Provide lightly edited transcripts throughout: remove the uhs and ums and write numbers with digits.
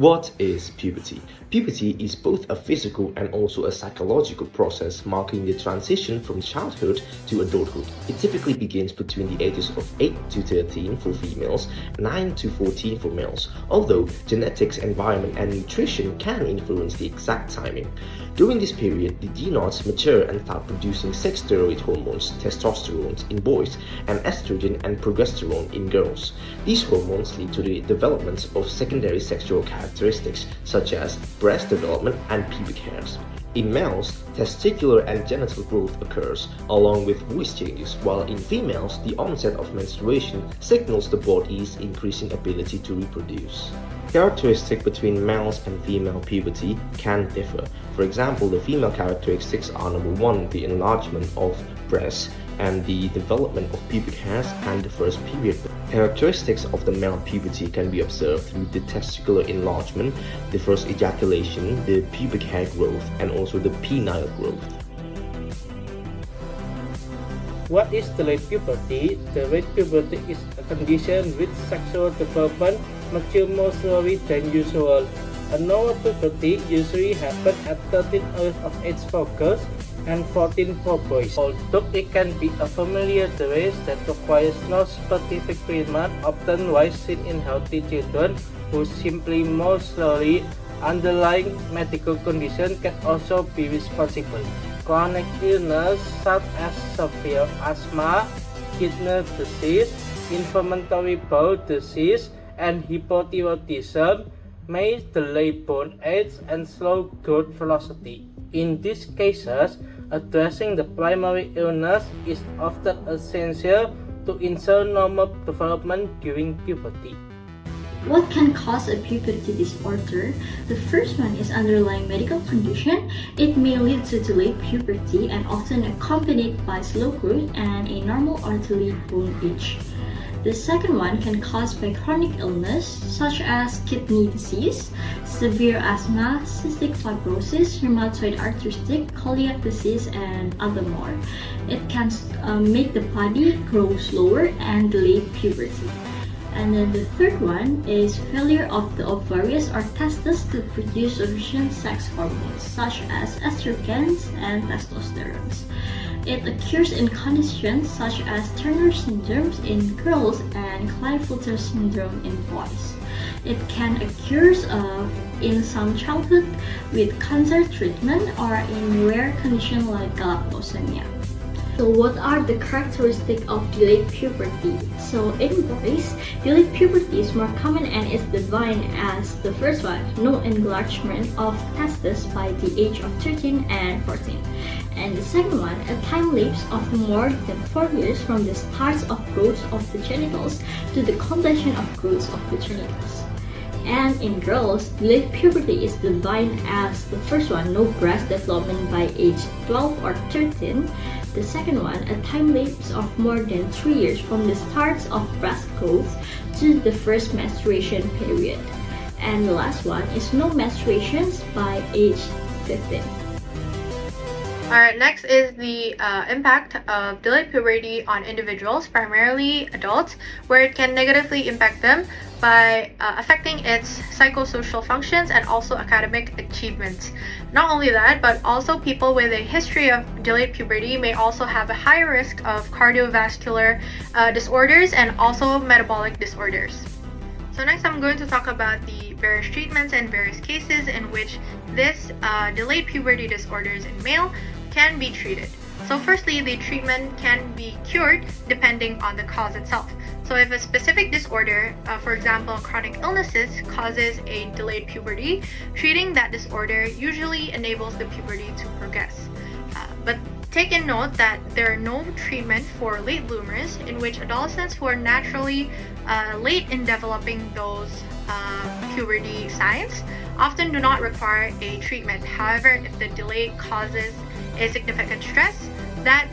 What is puberty? Puberty is both a physical and also a psychological process marking the transition from childhood to adulthood. It typically begins between the ages of 8 to 13 for females, 9 to 14 for males, although genetics, environment, and nutrition can influence the exact timing. During this period, the genoids mature and start producing sex steroid hormones, testosterone in boys, and estrogen and progesterone in girls. These hormones lead to the development of secondary sexual characteristics such as breast development and pubic hairs. In males, testicular and genital growth occurs, along with voice changes, while in females, the onset of menstruation signals the body's increasing ability to reproduce. Characteristics between males and female puberty can differ. For example, the female characteristics are number 1, the enlargement of breasts, and the development of pubic hairs and the first period. Characteristics of the male puberty can be observed through the testicular enlargement, the first ejaculation, the pubic hair growth, and also the penile growth. What is delayed puberty? Delayed puberty is a condition which sexual development matures more slowly than usual. A normal puberty usually happens at 13 years of age for girls and 14 for boys. Although it can be a familiar disease that requires no specific treatment, often widely seen in healthy children who simply more slowly, underlying medical condition can also be responsible. Chronic illness such as severe asthma, kidney disease, inflammatory bowel disease, and hypothyroidism may delay bone age and slow growth velocity. In these cases, addressing the primary illness is often essential to ensure normal development during puberty. What can cause a puberty disorder? The first one is underlying medical condition. It may lead to delayed puberty and often accompanied by slow growth and a normal or delayed bone age. The second one can cause by chronic illness such as kidney disease, severe asthma, cystic fibrosis, rheumatoid arthritis, celiac disease, and other more. It can make the body grow slower and delay puberty. And then the third one is failure of the ovaries or testes to produce sufficient sex hormones such as estrogens and testosterone. It occurs in conditions such as Turner syndrome in girls and Klinefelter syndrome in boys. It can occur in some childhood with cancer treatment or in rare conditions like galactosemia. So what are the characteristics of delayed puberty? So in boys, delayed puberty is more common and is defined as the first one, no enlargement of testes by the age of 13 and 14. And the second one, a time lapse of more than 4 years from the start of growth of the genitals to the completion of growth of the genitals. And in girls, delayed puberty is defined as the first one, no breast development by age 12 or 13. The second one, a time lapse of more than 3 years from the start of breast growth to the first menstruation period. And the last one is no menstruations by age 15. Alright, next is the impact of delayed puberty on individuals, primarily adults, where it can negatively impact them by affecting its psychosocial functions and also academic achievements. Not only that, but also people with a history of delayed puberty may also have a higher risk of cardiovascular disorders and also metabolic disorders. So next I'm going to talk about the various treatments and various cases in which this delayed puberty disorders in male can be treated. So firstly, the treatment can be cured depending on the cause itself. So if a specific disorder, for example chronic illnesses, causes a delayed puberty, treating that disorder usually enables the puberty to progress. But take in note that there are no treatment for late bloomers, in which adolescents who are naturally late in developing those puberty signs often do not require a treatment. However, if the delay causes a significant stress, that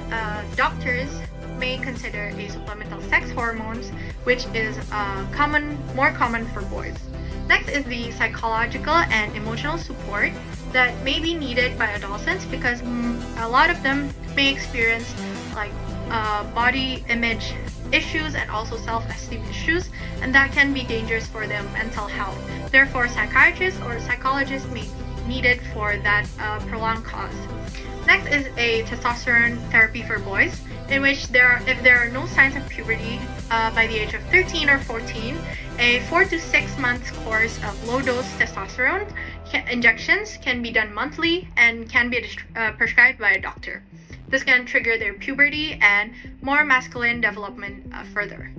doctors may consider a supplemental sex hormones, which is more common for boys. Next is the psychological and emotional support that may be needed by adolescents, because a lot of them may experience like body image issues and also self-esteem issues, and that can be dangerous for their mental health. Therefore, psychiatrists or psychologists may be needed for that prolonged cause. Next is a testosterone therapy for boys, in which if there are no signs of puberty by the age of 13 or 14, a 4 to 6 month course of low-dose testosterone injections can be done monthly and can be prescribed by a doctor. This can trigger their puberty and more masculine development further.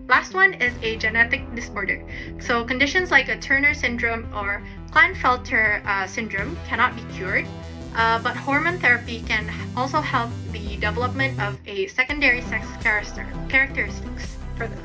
Last one is a genetic disorder. So conditions like a Turner syndrome or Klinefelter syndrome cannot be cured, but hormone therapy can also help the development of a secondary sex characteristics further.